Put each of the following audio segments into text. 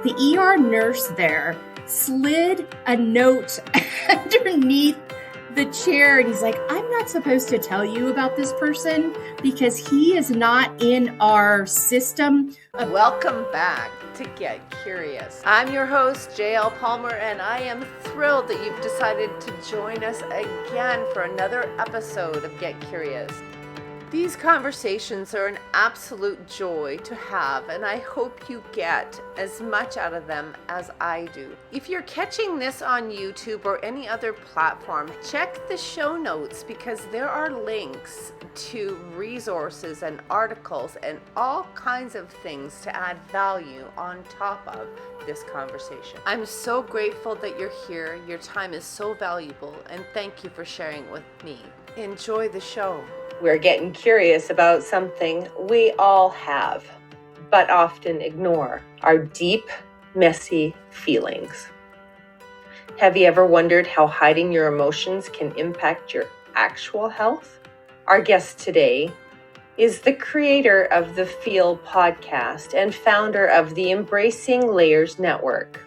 The ER nurse there slid a note underneath the chair, and he's like, I'm not supposed to tell you about this person because he is not in our system. Welcome back to Get Curious. I'm your host, JL Palmer, and I am thrilled that you've decided to join us again for another episode of Get Curious. These conversations are an absolute joy to have, and I hope you get as much out of them as I do. If you're catching this on YouTube or any other platform, check the show notes because there are links to resources and articles and all kinds of things to add value on top of this conversation. I'm so grateful that you're here. Your time is so valuable, and thank you for sharing with me. Enjoy the show. We're getting curious about something we all have, but often ignore: our deep, messy feelings. Have you ever wondered how hiding your emotions can impact your actual health? Our guest today is the creator of the Feel podcast and founder of the Embracing Layers Network.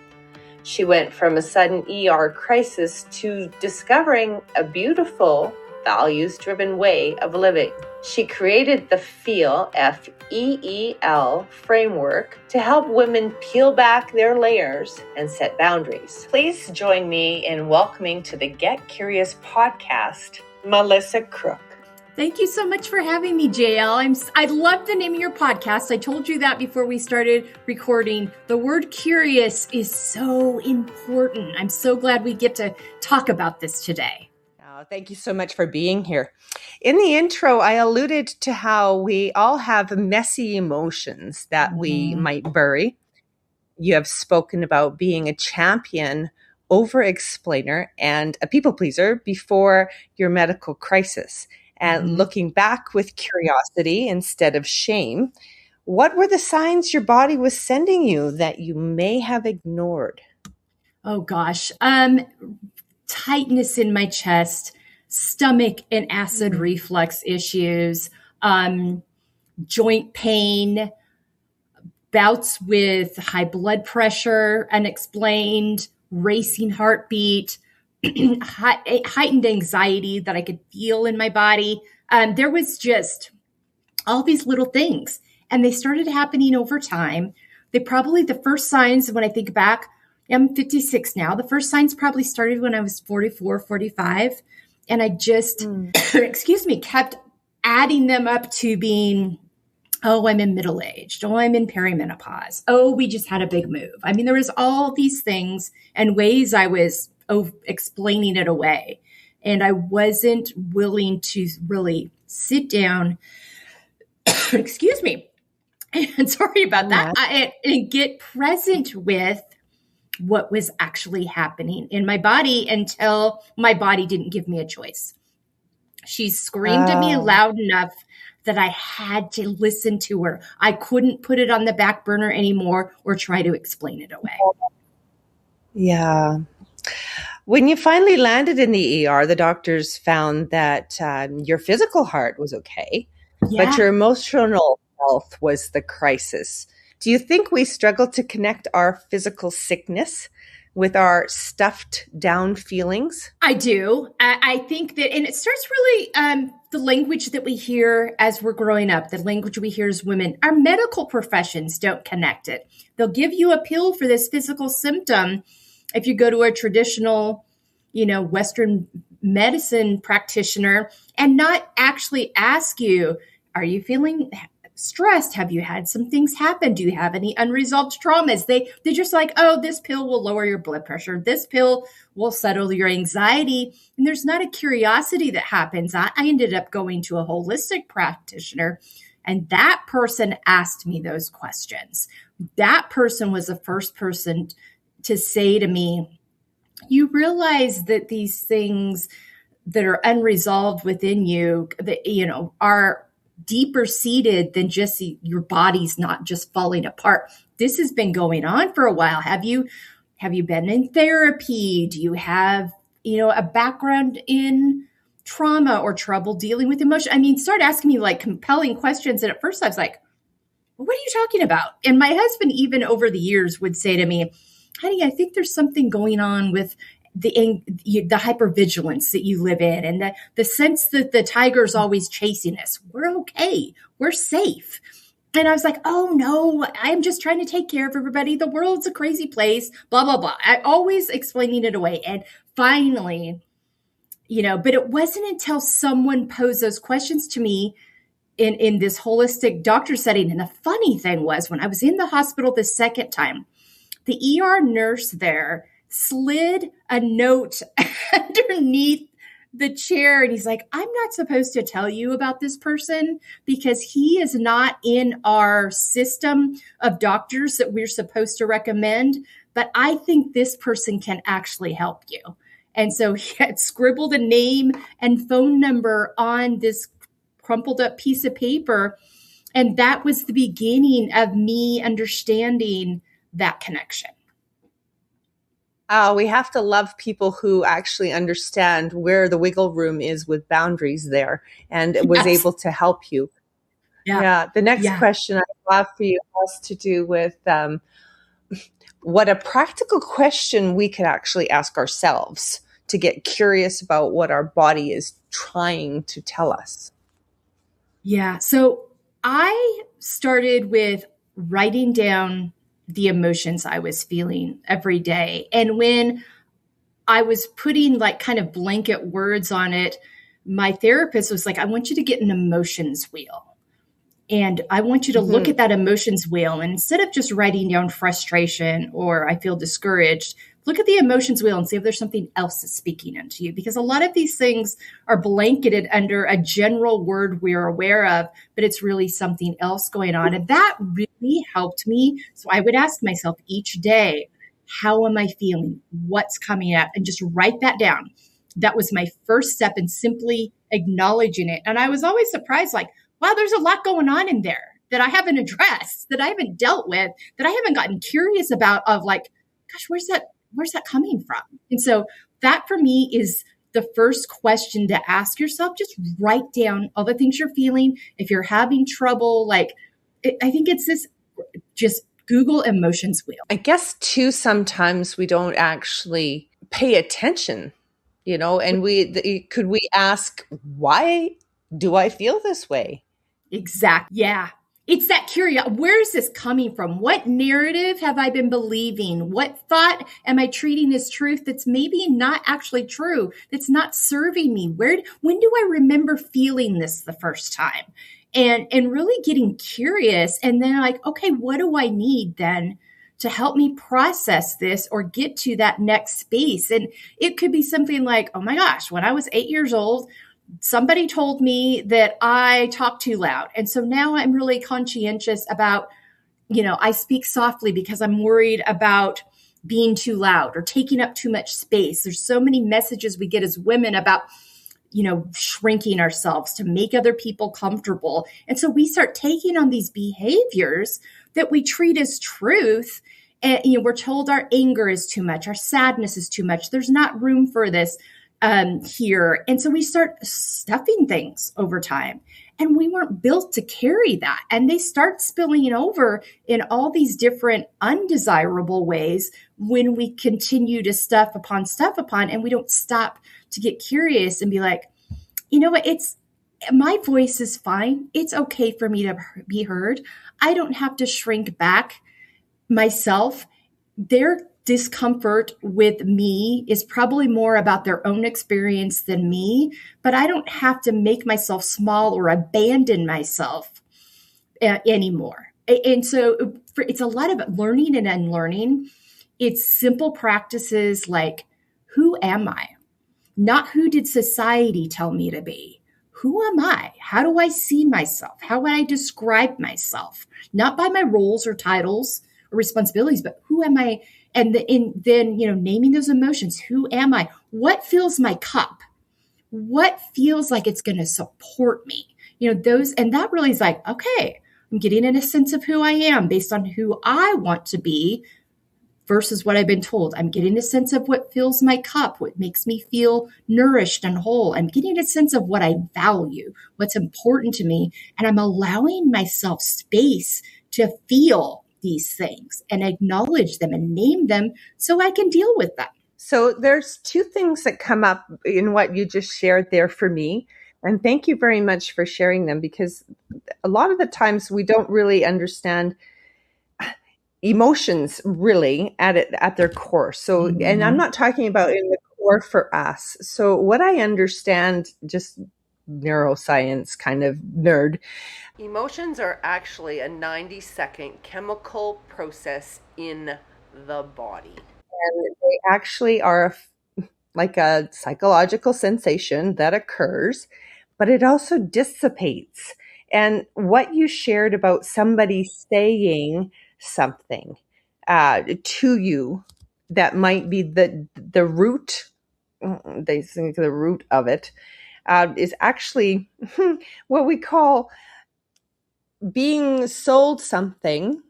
She went from a sudden ER crisis to discovering a beautiful, values-driven way of living. She created the Feel, F-E-E-L, framework to help women peel back their layers and set boundaries. Please join me in welcoming to the Get Curious podcast, Melissa Crook. Thank you so much for having me, JL. I love the name of your podcast. I told you that before we started recording. The word curious is so important. I'm so glad we get to talk about this today. Thank you so much for being here. In the intro, I alluded to how we all have messy emotions that we might bury. You have spoken about being a champion, over-explainer, and a people pleaser before your medical crisis, and looking back with curiosity instead of shame. What were the signs your body was sending you that you may have ignored? Oh gosh. Tightness in my chest, stomach and acid reflux issues, joint pain, bouts with high blood pressure, unexplained, racing heartbeat, heightened anxiety that I could feel in my body. There was just all these little things, and they started happening over time. The first signs, when I think back, I'm 56 now. The first signs probably started when I was 44, 45. And I just, kept adding them up to being, oh, I'm in middle aged. Oh, I'm in perimenopause. Oh, we just had a big move. I mean, there was all these things and ways I was explaining it away. And I wasn't willing to really sit down, and sorry about that, and get present with what was actually happening in my body until my body didn't give me a choice. She screamed at me loud enough that I had to listen to her. I couldn't put it on the back burner anymore or try to explain it away. Yeah. When you finally landed in the ER, the doctors found that your physical heart was okay, but your emotional health was the crisis. Do you think we struggle to connect our physical sickness with our stuffed down feelings? I do. I think that, and it starts really the language that we hear as we're growing up, the language we hear as women. Our medical professions don't connect it. They'll give you a pill for this physical symptom. If you go to a traditional, Western medicine practitioner and not actually ask you, are you feeling stressed? Have you had some things happen? Do you have any unresolved traumas? They're just like, oh, this pill will lower your blood pressure. This pill will settle your anxiety. And there's not a curiosity that happens. I ended up going to a holistic practitioner, and that person asked me those questions. That person was the first person to say to me, you realize that these things that are unresolved within you, that, are deeper seated than just your body's not just falling apart. This has been going on for a while. Have you been in therapy? Do you have, a background in trauma or trouble dealing with emotion? I mean, start asking me like compelling questions. And at first I was like, what are you talking about? And my husband, even over the years, would say to me, honey, I think there's something going on with the hypervigilance that you live in, and the sense that the tiger's always chasing us. We're okay. We're safe. And I was like, oh no, I'm just trying to take care of everybody. The world's a crazy place, blah, blah, blah. I always explaining it away. And finally, but it wasn't until someone posed those questions to me in this holistic doctor setting. And the funny thing was, when I was in the hospital the second time, the ER nurse there slid a note underneath the chair. And he's like, I'm not supposed to tell you about this person because he is not in our system of doctors that we're supposed to recommend. But I think this person can actually help you. And so he had scribbled a name and phone number on this crumpled up piece of paper. And that was the beginning of me understanding that connection. We have to love people who actually understand where the wiggle room is with boundaries there and was able to help you. Yeah. The next question I have for you has to do with what a practical question we could actually ask ourselves to get curious about what our body is trying to tell us. Yeah. So I started with writing down the emotions I was feeling every day. And when I was putting like kind of blanket words on it, my therapist was like, I want you to get an emotions wheel. And I want you to look at that emotions wheel. And instead of just writing down frustration or I feel discouraged, look at the emotions wheel and see if there's something else that's speaking into you. Because a lot of these things are blanketed under a general word we're aware of, but it's really something else going on. And that really helped me. So I would ask myself each day, how am I feeling? What's coming up? And just write that down. That was my first step in simply acknowledging it. And I was always surprised, like, wow, there's a lot going on in there that I haven't addressed, that I haven't dealt with, that I haven't gotten curious about of like, gosh, where's that coming from? And so that for me is the first question to ask yourself. Just write down all the things you're feeling. If you're having trouble, I think it's this, just Google emotions wheel. I guess too, sometimes we don't actually pay attention, and could we ask, why do I feel this way? Exactly. Yeah. It's that curiosity. Where is this coming from? What narrative have I been believing? What thought am I treating as truth that's maybe not actually true, that's not serving me? When do I remember feeling this the first time? And really getting curious. And then like, okay, what do I need then to help me process this or get to that next space? And it could be something like, oh my gosh, when I was 8 years old, somebody told me that I talk too loud. And so now I'm really conscientious about, I speak softly because I'm worried about being too loud or taking up too much space. There's so many messages we get as women about, shrinking ourselves to make other people comfortable. And so we start taking on these behaviors that we treat as truth. And, we're told our anger is too much. Our sadness is too much. There's not room for this here. And so we start stuffing things over time, and we weren't built to carry that. And they start spilling over in all these different undesirable ways when we continue to stuff upon, and we don't stop to get curious and be like, you know what, my voice is fine. It's okay for me to be heard. I don't have to shrink back myself. Their discomfort with me is probably more about their own experience than me, but I don't have to make myself small or abandon myself anymore. And so it's a lot of learning and unlearning. It's simple practices like, who am I? Not who did society tell me to be? Who am I? How do I see myself? How would I describe myself? Not by my roles or titles or responsibilities, but who am I? And then, naming those emotions. Who am I? What fills my cup? What feels like it's going to support me? And that really is like, okay, I'm getting in a sense of who I am based on who I want to be versus what I've been told. I'm getting a sense of what fills my cup, what makes me feel nourished and whole. I'm getting a sense of what I value, what's important to me. And I'm allowing myself space to feel these things and acknowledge them and name them so I can deal with them. So there's two things that come up in what you just shared there for me. And thank you very much for sharing them, because a lot of the times we don't really understand emotions really at their core. So, and I'm not talking about in the core for us. So what I understand, just neuroscience kind of nerd, emotions are actually a 90-second chemical process in the body. And they actually are like a psychological sensation that occurs, but it also dissipates. And what you shared about somebody saying something to you that might be the root, they think the root of it, is actually what we call being sold something.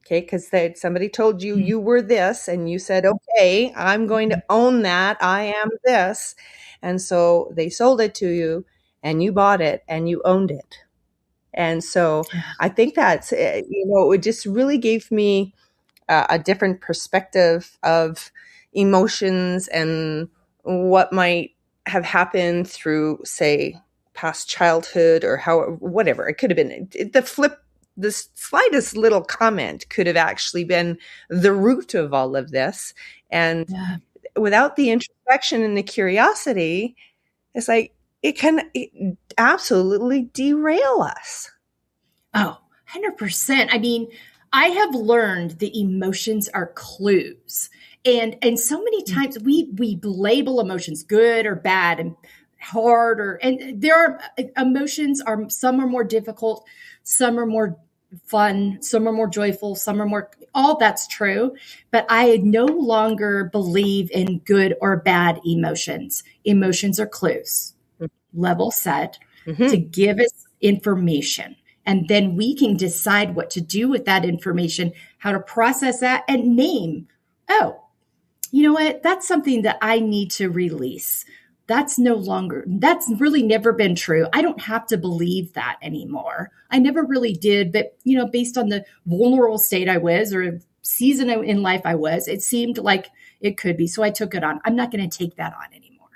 Okay, because somebody told you you were this, and you said, okay, I'm going to own that. I am this. And so they sold it to you, and you bought it, and you owned it. And so I think that's, it just really gave me a different perspective of emotions and what might have happened through, say, past childhood or whatever. It could have been the slightest little comment could have actually been the root of all of this. And without the introspection and the curiosity, it's like it can absolutely derail us. Oh, 100%. I mean, I have learned that emotions are clues. And so many times we label emotions good or bad and hard, and there are emotions some are more difficult, some are more fun, some are more joyful, some are more, all that's true. But I no longer believe in good or bad emotions. Emotions are clues, level set, to give us information. And then we can decide what to do with that information, how to process that, and name, oh, you know what? That's something that I need to release. That's really never been true. I don't have to believe that anymore. I never really did. But, based on the vulnerable state I was, or season in life I was, it seemed like it could be. So I took it on. I'm not going to take that on anymore.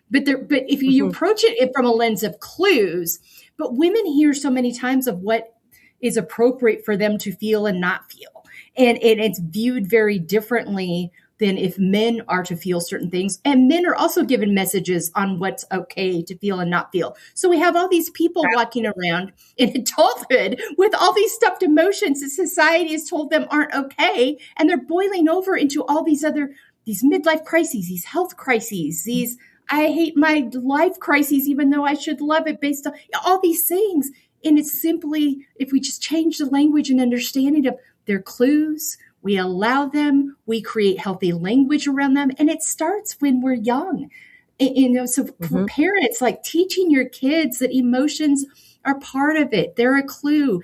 But if you approach it from a lens of clues, but women hear so many times of what is appropriate for them to feel and not feel. And it's viewed very differently than if men are to feel certain things. And men are also given messages on what's okay to feel and not feel. So we have all these people walking around in adulthood with all these stuffed emotions that society has told them aren't okay. And they're boiling over into all these midlife crises, these health crises, these I hate my life crises, even though I should love it, based on all these things. And it's simply, if we just change the language and understanding of their clues, we allow them, we create healthy language around them. And it starts when we're young. So for parents, like teaching your kids that emotions are part of it. They're a clue,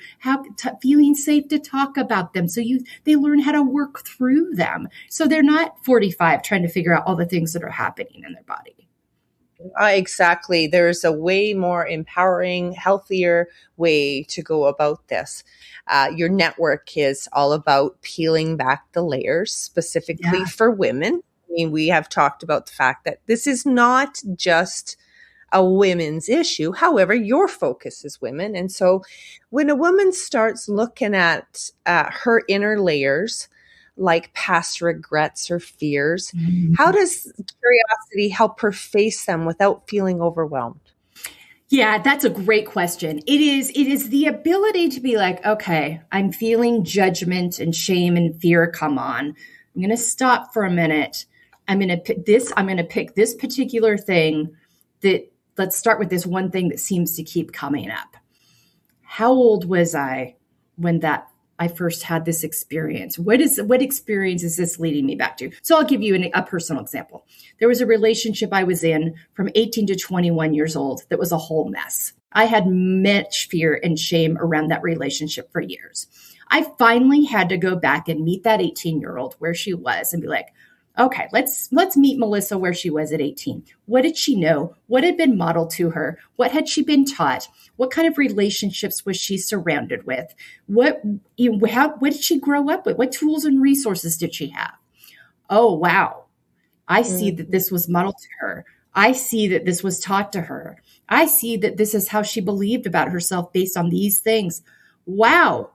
feeling safe to talk about them. So they learn how to work through them. So they're not 45 trying to figure out all the things that are happening in their body. Exactly. There's a way more empowering, healthier way to go about this. Your network is all about peeling back the layers, specifically for women. I mean, we have talked about the fact that this is not just a women's issue. However, your focus is women. And so when a woman starts looking at her inner layers, like past regrets or fears, how does curiosity help her face them without feeling overwhelmed? Yeah, that's a great question. It is the ability to be like, okay, I'm feeling judgment and shame and fear come on. I'm going to stop for a minute. I'm going to pick this particular thing let's start with this one thing that seems to keep coming up. How old was I when I first had this experience? What experience is this leading me back to? So I'll give you a personal example. There was a relationship I was in from 18 to 21 years old that was a whole mess. I had much fear and shame around that relationship for years. I finally had to go back and meet that 18-year-old where she was and be like, Okay, let's meet Melissa where she was at 18. What did she know? What had been modeled to her? What had she been taught? What kind of relationships was she surrounded with? What what did she grow up with? What tools and resources did she have? Oh, wow. I see that this was modeled to her. I see that this was taught to her. I see that this is how she believed about herself based on these things. Wow.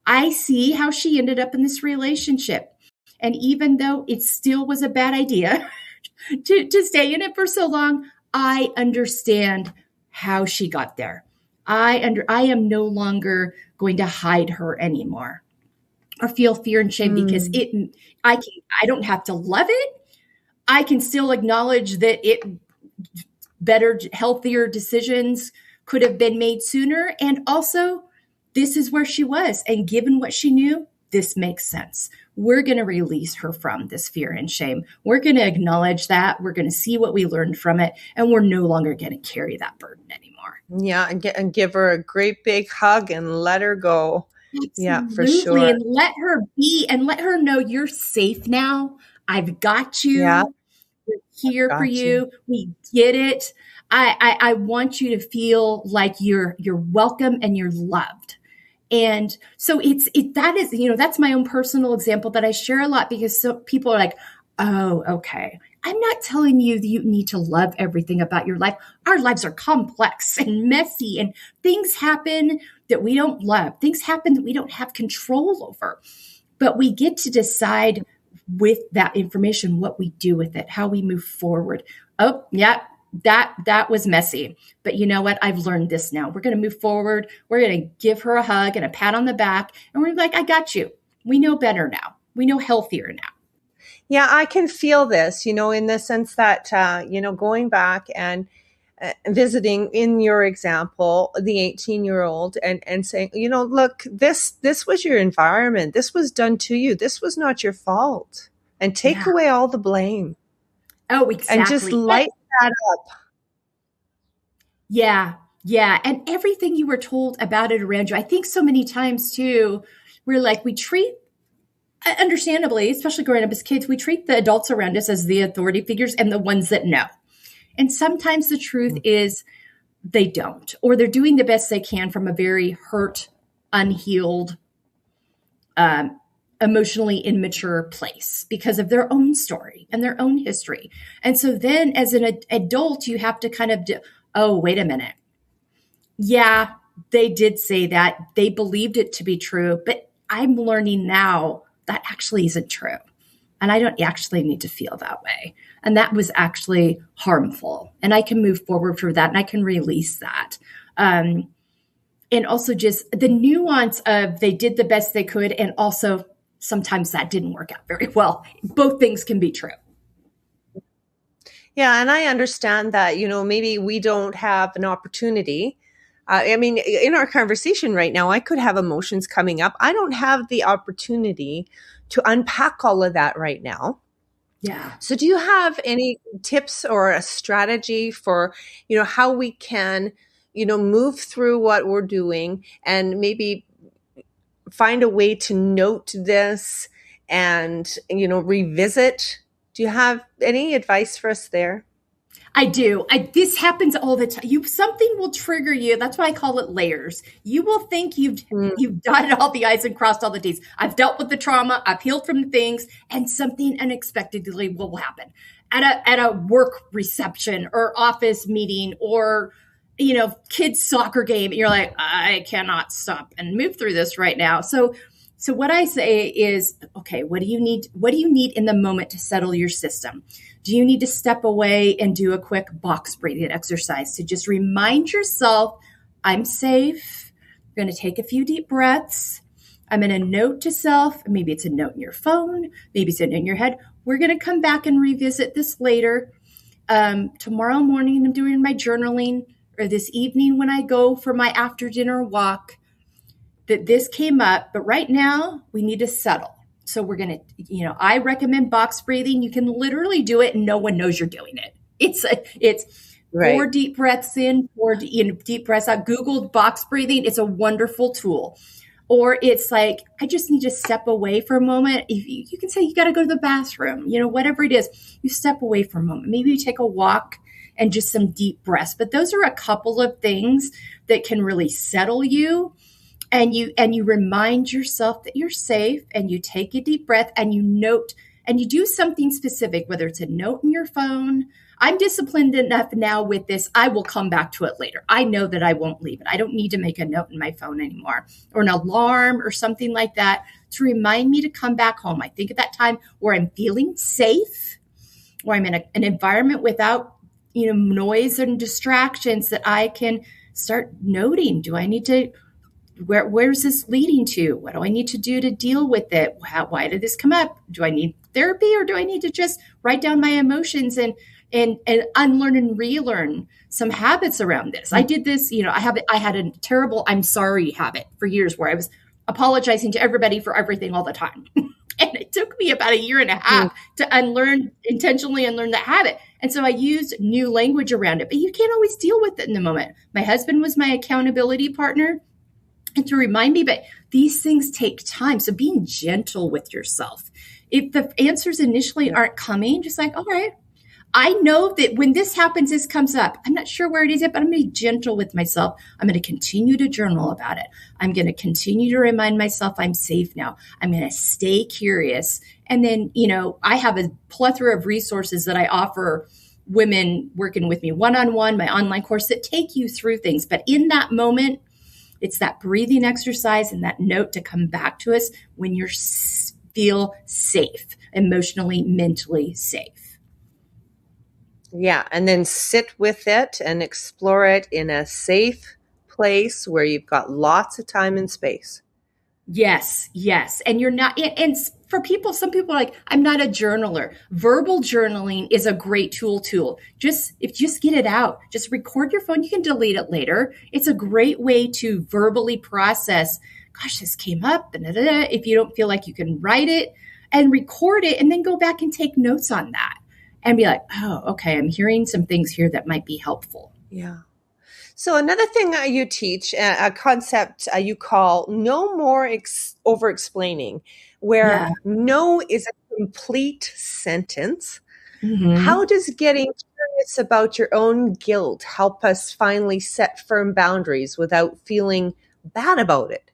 I see how she ended up in this relationship. And even though it still was a bad idea to stay in it for so long, I understand how she got there. I am no longer going to hide her anymore or feel fear and shame because I don't have to love it. I can still acknowledge that better, healthier decisions could have been made sooner. And also, this is where she was. And given what she knew, this makes sense. We're going to release her from this fear and shame. We're going to acknowledge that. We're going to see what we learned from it. And we're no longer going to carry that burden anymore. Yeah. And give her a great big hug and let her go. Absolutely. Yeah, for sure. And let her be and let her know you're safe now. I've got you. Yeah. We're here for you. We get it. I want you to feel like you're welcome and you're loved. And so that is, that's my own personal example that I share a lot because people are like, oh, okay. I'm not telling you that you need to love everything about your life. Our lives are complex and messy and things happen that we don't love. Things happen that we don't have control over, but we get to decide with that information, what we do with it, how we move forward. Oh, yeah, that was messy. But you know what? I've learned this now. We're going to move forward. We're going to give her a hug and a pat on the back. And we're like, I got you. We know better now. We know healthier now. Yeah, I can feel this, in the sense that, going back and visiting, in your example, the 18-year-old and saying, look, this was your environment. This was done to you. This was not your fault. And take away all the blame. Oh, exactly. And just light that up. Yeah. Yeah. And everything you were told about it around you. I think so many times too, we treat, understandably, especially growing up as kids, we treat the adults around us as the authority figures and the ones that know. And sometimes the truth is they don't, or they're doing the best they can from a very hurt, unhealed, emotionally immature place because of their own story and their own history. And so then as an adult, you have to kind of oh, wait a minute. Yeah, they did say that. They believed it to be true, but I'm learning now that actually isn't true. And I don't actually need to feel that way. And that was actually harmful. And I can move forward through that and I can release that. And also just the nuance of they did the best they could. And also sometimes that didn't work out very well. Both things can be true. Yeah. And I understand that, maybe we don't have an opportunity. In our conversation right now, I could have emotions coming up. I don't have the opportunity to unpack all of that right now. Yeah. So do you have any tips or a strategy for, how we can, move through what we're doing and maybe find a way to note this and, revisit? Do you have any advice for us there? I do. This happens all the time. Something will trigger you. That's why I call it layers. You will think you've dotted all the I's and crossed all the T's. I've dealt with the trauma. I've healed from the things, and something unexpectedly will happen at a work reception or office meeting or kids soccer game. And you're like, I cannot stop and move through this right now. So what I say is, okay, what do you need? What do you need in the moment to settle your system? Do you need to step away and do a quick box breathing exercise to just remind yourself, I'm safe. I'm going to take a few deep breaths. I'm going to note to self, maybe it's a note in your phone, maybe it's a note in your head. We're going to come back and revisit this later. Tomorrow morning, I'm doing my journaling, or this evening when I go for my after dinner walk, that this came up, but right now we need to settle. So we're going to, I recommend box breathing. You can literally do it and no one knows you're doing it. It's right. 4 deep breaths in, 4 deep breaths out. Googled box breathing. It's a wonderful tool. Or it's like, I just need to step away for a moment. You can say you got to go to the bathroom, whatever it is, you step away for a moment. Maybe you take a walk and just some deep breaths. But those are a couple of things that can really settle you. And you remind yourself that you're safe, and you take a deep breath, and you note, and you do something specific, whether it's a note in your phone. I'm disciplined enough now with this. I will come back to it later. I know that I won't leave it. I don't need to make a note in my phone anymore, or an alarm or something like that to remind me to come back home. I think at that time where I'm feeling safe, where I'm in an environment without, noise and distractions, that I can start noting, do I need to, where's this leading to? What do I need to do to deal with it? Why did this come up? Do I need therapy, or do I need to just write down my emotions and unlearn and relearn some habits around this? I did this, I had a terrible I'm sorry habit for years, where I was apologizing to everybody for everything all the time. And it took me about a year and a half to intentionally unlearn that habit. And so I used new language around it, but you can't always deal with it in the moment. My husband was my accountability partner, and to remind me, but these things take time. So being gentle with yourself. If the answers initially aren't coming, just like, all right, I know that when this happens, this comes up. I'm not sure where it is yet, but I'm going to be gentle with myself. I'm going to continue to journal about it. I'm going to continue to remind myself I'm safe now. I'm going to stay curious. And then, I have a plethora of resources that I offer women working with me one-on-one, my online course, that take you through things. But in that moment, it's that breathing exercise and that note to come back to us when you feel safe, emotionally, mentally safe. Yeah. And then sit with it and explore it in a safe place where you've got lots of time and space. Yes. And you're not, and for people, some people are like, I'm not a journaler. Verbal journaling is a great tool. Just get it out. Just record your phone. You can delete it later. It's a great way to verbally process, gosh, this came up. If you don't feel like you can write it, and record it, and then go back and take notes on that and be like, oh, okay, I'm hearing some things here that might be helpful. Yeah. So another thing you teach, a concept you call no more over-explaining, where no is a complete sentence. Mm-hmm. How does getting curious about your own guilt help us finally set firm boundaries without feeling bad about it?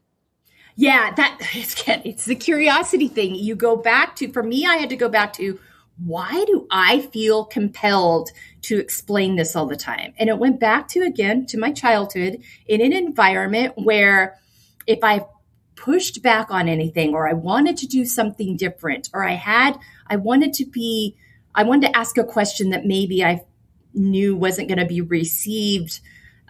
Yeah, it's the curiosity thing. You go back to, for me, I had to go back to, why do I feel compelled to explain this all the time? And it went back to, again, to my childhood, in an environment where if I pushed back on anything, or I wanted to do something different, or I wanted to ask a question that maybe I knew wasn't going to be received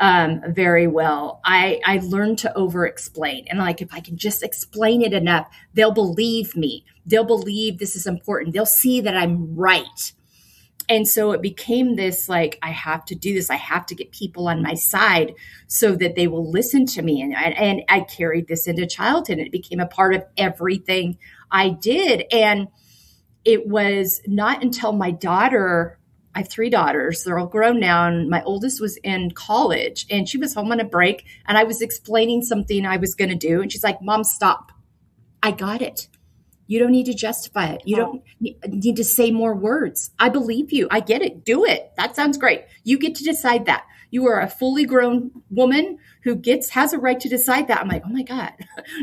very well, I learned to over-explain. And like, if I can just explain it enough, they'll believe me. They'll believe this is important. They'll see that I'm right. And so it became this, like, I have to do this. I have to get people on my side so that they will listen to me. And I carried this into childhood, and it became a part of everything I did. And it was not until my daughter, I have 3 daughters. They're all grown now. And my oldest was in college, and she was home on a break, and I was explaining something I was going to do. And she's like, Mom, stop. I got it. You don't need to justify it. You don't need to say more words. I believe you. I get it. Do it. That sounds great. You get to decide that. You are a fully grown woman who has a right to decide that. I'm like, oh my God,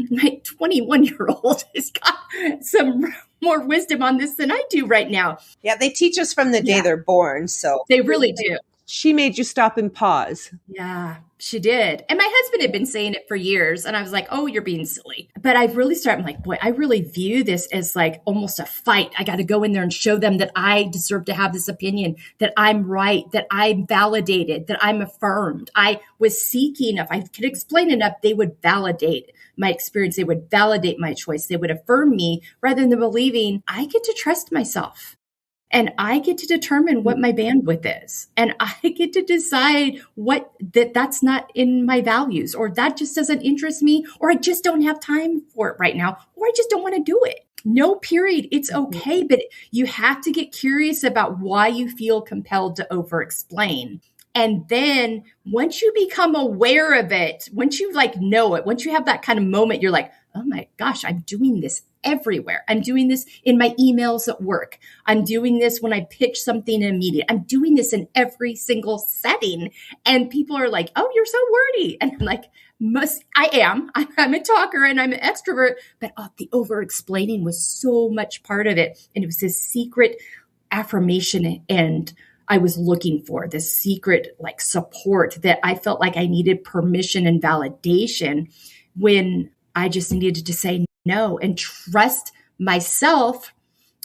my 21-year-old has got some more wisdom on this than I do right now. Yeah, they teach us from the day they're born. So they really do. She made you stop and pause. Yeah, she did. And my husband had been saying it for years. And I was like, oh, you're being silly. But I've really started, I'm like, boy, I really view this as like almost a fight. I got to go in there and show them that I deserve to have this opinion, that I'm right, that I'm validated, that I'm affirmed. I was seeking, if I could explain enough, they would validate my experience. They would validate my choice. They would affirm me rather than believing I get to trust myself. And I get to determine what my bandwidth is. And I get to decide that's not in my values, or that just doesn't interest me, or I just don't have time for it right now, or I just don't want to do it. No, period. It's okay. But you have to get curious about why you feel compelled to over-explain. And then once you become aware of it, once you like know it, once you have that kind of moment, you're like, oh my gosh, I'm doing this everywhere. I'm doing this in my emails at work. I'm doing this when I pitch something in a meeting. I'm doing this in every single setting. And people are like, oh, you're so wordy. And I'm like, I am. I'm a talker and I'm an extrovert. But the over explaining was so much part of it. And it was this secret affirmation and I was looking for, this secret like support that I felt like I needed permission and validation when I just needed to say no and trust myself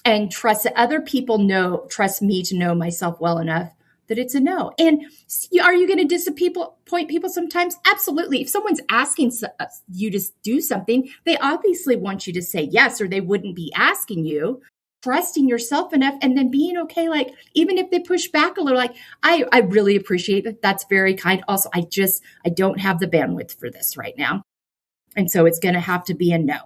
and trust that other people trust me to know myself well enough that it's a no. And are you going to disappoint people sometimes? Absolutely. If someone's asking you to do something, they obviously want you to say yes, or they wouldn't be asking you. Trusting yourself enough and then being okay. Like, even if they push back a little, like, I really appreciate it. That's very kind. Also, I don't have the bandwidth for this right now. And so it's going to have to be a no.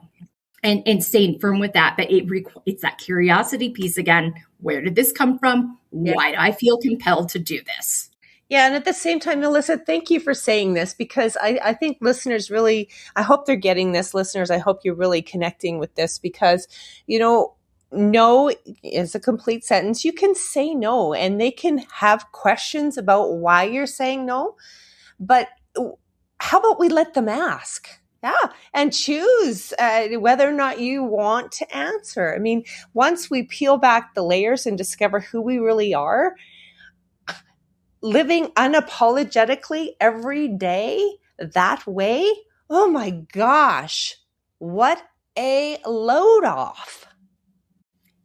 And staying firm with that. But it's that curiosity piece again. Where did this come from? Yeah. Why do I feel compelled to do this? Yeah. And at the same time, Melissa, thank you for saying this, because I think listeners really, I hope they're getting this. Listeners, I hope you're really connecting with this, because, no is a complete sentence. You can say no, and they can have questions about why you're saying no. But how about we let them ask? Yeah. And choose whether or not you want to answer. I mean, once we peel back the layers and discover who we really are, living unapologetically every day that way, oh my gosh, what a load off.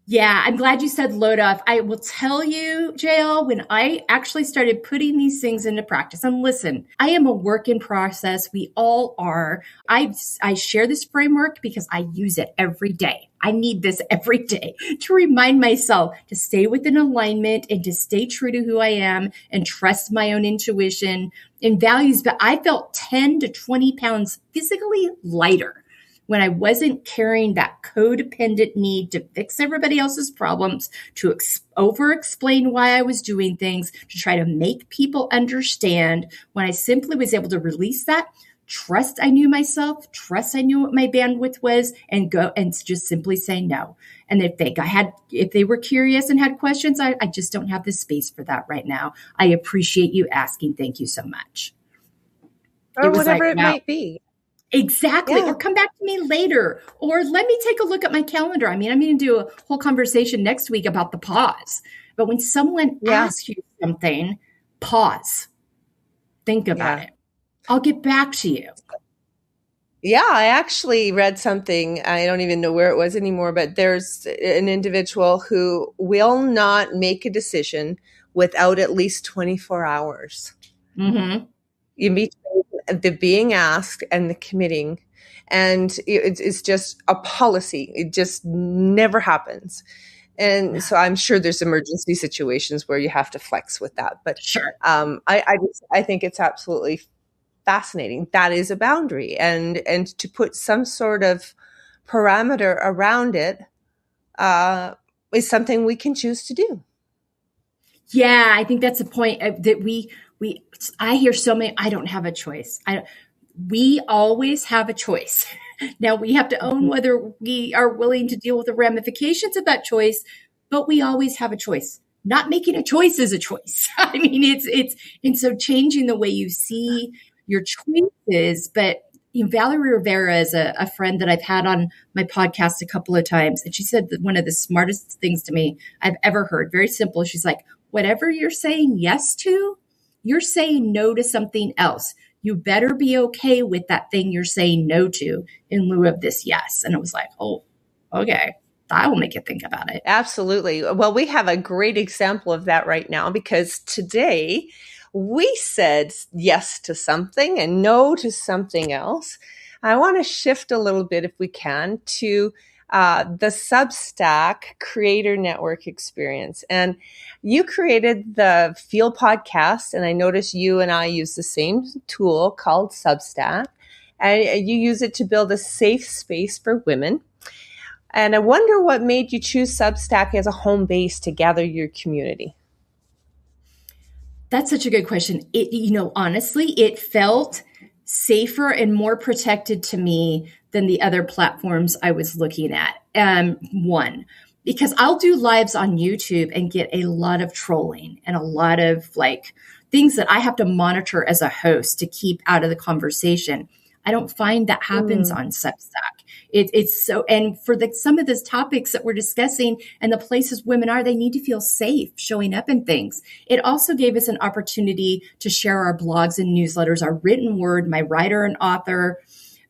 Yeah, I'm glad you said load off. I will tell you, JL, when I actually started putting these things into practice, and listen, I am a work in process. We all are. I share this framework because I use it every day. I need this every day to remind myself to stay within alignment and to stay true to who I am and trust my own intuition and values. But I felt 10 to 20 pounds physically lighter when I wasn't carrying that codependent need to fix everybody else's problems, to over-explain why I was doing things, to try to make people understand, when I simply was able to release that, trust I knew myself, trust I knew what my bandwidth was, and go and just simply say no. And if they were curious and had questions, I just don't have the space for that right now. I appreciate you asking. Thank you so much. Or whatever it might be. Exactly. Yeah. Or come back to me later. Or let me take a look at my calendar. I mean, I'm going to do a whole conversation next week about the pause. But when someone asks you something, pause. Think about it. I'll get back to you. Yeah, I actually read something. I don't even know where it was anymore, but there's an individual who will not make a decision without at least 24 hours. Mm-hmm. The being asked and the committing, and it's just a policy. It just never happens. And so I'm sure there's emergency situations where you have to flex with that. But sure, I think it's absolutely fascinating. That is a boundary, and to put some sort of parameter around it is something we can choose to do. Yeah, I think that's the point that I hear so many, I don't have a choice. We always have a choice. Now we have to own whether we are willing to deal with the ramifications of that choice, but we always have a choice. Not making a choice is a choice. I mean, and so changing the way you see your choices. But Valerie Rivera is a friend that I've had on my podcast a couple of times. And she said that one of the smartest things to me I've ever heard, very simple. She's like, whatever you're saying yes to, you're saying no to something else. You better be okay with that thing you're saying no to in lieu of this yes. And it was like, oh, okay. I will make you think about it. Absolutely. Well, we have a great example of that right now, because today we said yes to something and no to something else. I want to shift a little bit, if we can, to the Substack Creator Network experience. And you created the Feel podcast, and I noticed you and I use the same tool called Substack, and you use it to build a safe space for women. And I wonder what made you choose Substack as a home base to gather your community. That's such a good question. Honestly, it felt safer and more protected to me than the other platforms I was looking at. One, because I'll do lives on YouTube and get a lot of trolling and a lot of like things that I have to monitor as a host to keep out of the conversation. I don't find that happens on Substack. It's so, and for some of those topics that we're discussing and the places women are, they need to feel safe showing up in things. It also gave us an opportunity to share our blogs and newsletters, our written word, my writer and author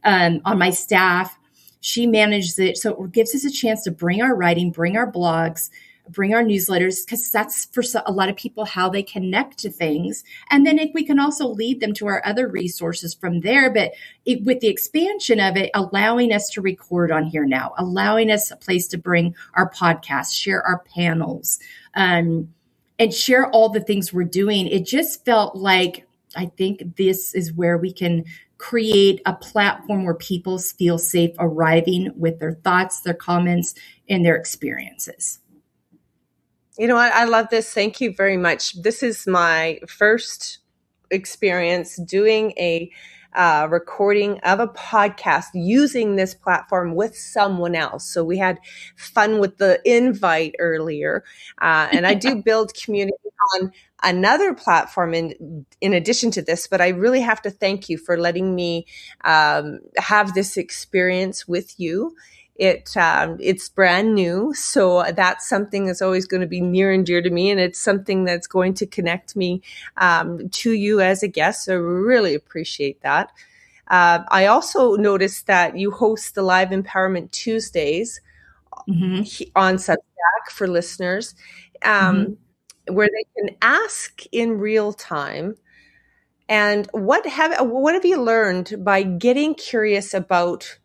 on my staff. She manages it. So it gives us a chance to bring our writing, bring our blogs, bring our newsletters, because that's for a lot of people how they connect to things. And then we can also lead them to our other resources from there. But with the expansion of it, allowing us to record on here now, allowing us a place to bring our podcast, share our panels, and share all the things we're doing. It just felt like, I think this is where we can create a platform where people feel safe arriving with their thoughts, their comments, and their experiences. You know what? I love this. Thank you very much. This is my first experience doing a recording of a podcast using this platform with someone else. So we had fun with the invite earlier. And I do build community on another platform in addition to this, but I really have to thank you for letting me have this experience with you. It's brand new, so that's something that's always going to be near and dear to me, and it's something that's going to connect me to you as a guest. So really appreciate that. I also noticed that you host the Live Empowerment Tuesdays on Substack for listeners, where they can ask in real time. And what have you learned by getting curious about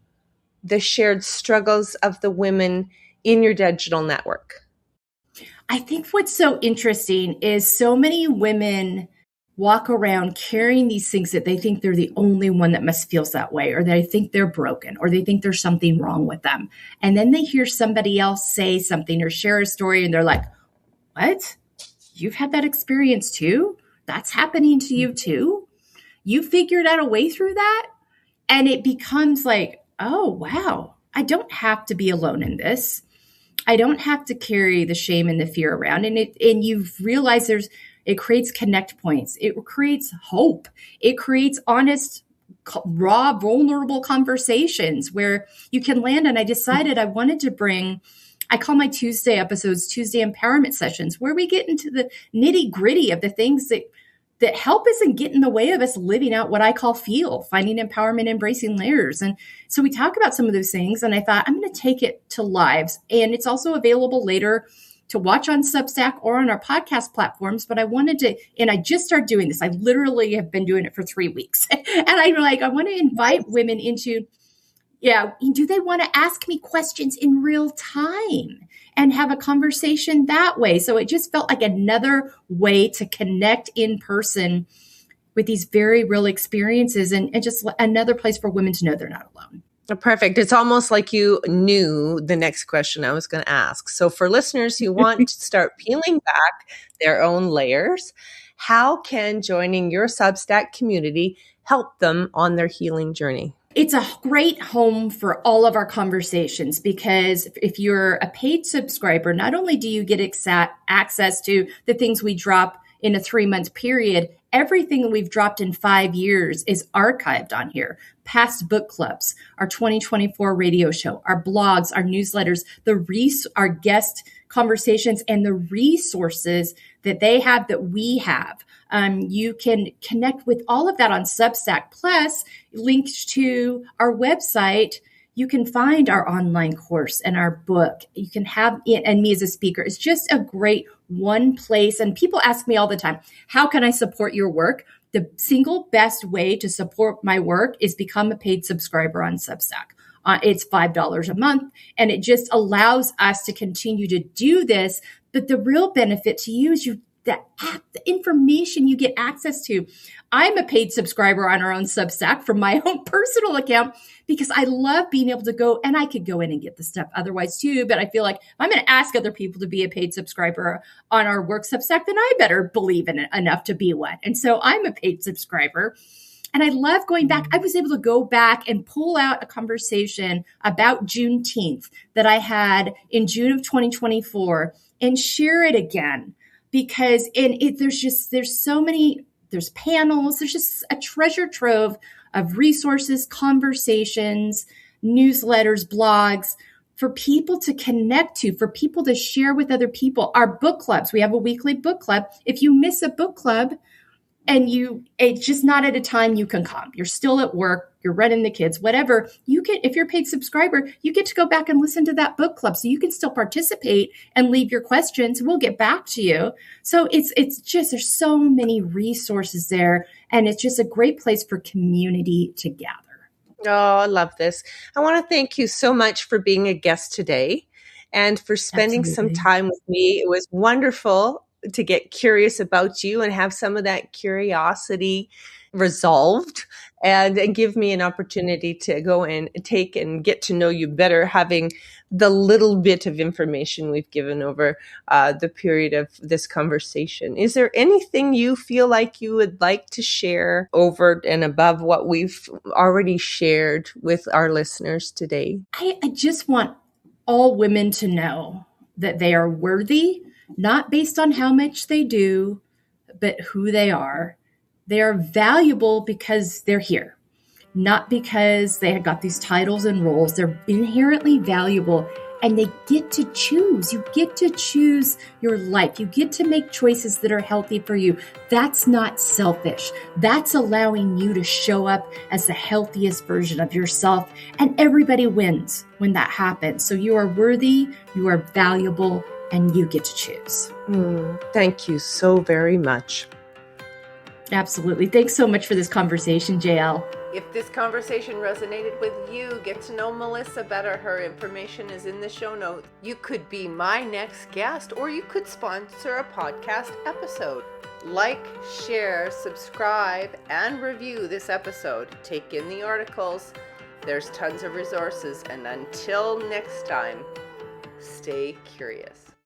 the shared struggles of the women in your digital network? I think what's so interesting is so many women walk around carrying these things that they think they're the only one that must feel that way, or they think they're broken, or they think there's something wrong with them. And then they hear somebody else say something or share a story, and they're like, what? You've had that experience too? That's happening to you too? You figured out a way through that? And it becomes like, oh, wow, I don't have to be alone in this. I don't have to carry the shame and the fear around. And you've realized it creates connect points. It creates hope. It creates honest, raw, vulnerable conversations where you can land. And I decided I wanted to I call my Tuesday episodes Tuesday Empowerment Sessions, where we get into the nitty gritty of the things that help us and get in the way of us living out what I call finding empowerment, embracing layers. And so we talk about some of those things, and I thought I'm going to take it to lives. And it's also available later to watch on Substack or on our podcast platforms. But I wanted to, and I just started doing this. I literally have been doing it for 3 weeks. And I want to invite women into, do they want to ask me questions in real time and have a conversation that way? So it just felt like another way to connect in person with these very real experiences, and just another place for women to know they're not alone. Perfect. It's almost like you knew the next question I was going to ask. So for listeners who want to start peeling back their own layers, how can joining your Substack community help them on their healing journey? It's a great home for all of our conversations, because if you're a paid subscriber, not only do you get access to the things we drop in a 3-month period, everything we've dropped in 5 years is archived on here. Past book clubs, our 2024 radio show, our blogs, our newsletters, our guest conversations, and the resources that they have that we have. You can connect with all of that on Substack, plus links to our website. You can find our online course and our book. You can have it and me as a speaker. It's just a great one place. And people ask me all the time, how can I support your work? The single best way to support my work is become a paid subscriber on Substack. It's $5 a month, and it just allows us to continue to do this. But the real benefit to you is the information you get access to. I'm a paid subscriber on our own Substack from my own personal account because I love being able to go, and I could go in and get the stuff otherwise too. But I feel like if I'm going to ask other people to be a paid subscriber on our work Substack, then I better believe in it enough to be one. And so I'm a paid subscriber. And I love going back. I was able to go back and pull out a conversation about Juneteenth that I had in June of 2024 and share it again, because there's so many, there's panels, there's just a treasure trove of resources, conversations, newsletters, blogs for people to connect to, for people to share with other people. Our book clubs, we have a weekly book club. If you miss a book club, and it's just not at a time you can come. You're still at work, you're running the kids, whatever. You can, if you're a paid subscriber, you get to go back and listen to that book club. So you can still participate and leave your questions. We'll get back to you. So it's just, there's so many resources there. And it's just a great place for community to gather. Oh, I love this. I want to thank you so much for being a guest today and for spending some time with me. It was wonderful to get curious about you and have some of that curiosity resolved and give me an opportunity to go and take and get to know you better, having the little bit of information we've given over the period of this conversation. Is there anything you feel like you would like to share over and above what we've already shared with our listeners today? I just want all women to know that they are worthy, not based on how much they do, but who they are. They are valuable because they're here, not because they have got these titles and roles. They're inherently valuable, and they get to choose. You get to choose your life. You get to make choices that are healthy for you. That's not selfish. That's allowing you to show up as the healthiest version of yourself, and everybody wins when that happens. So you are worthy, you are valuable, and you get to choose. Thank you so very much. Absolutely. Thanks so much for this conversation, JL. If this conversation resonated with you, get to know Melissa better. Her information is in the show notes. You could be my next guest, or you could sponsor a podcast episode. Like, share, subscribe, and review this episode. Take in the articles. There's tons of resources. And until next time, stay curious.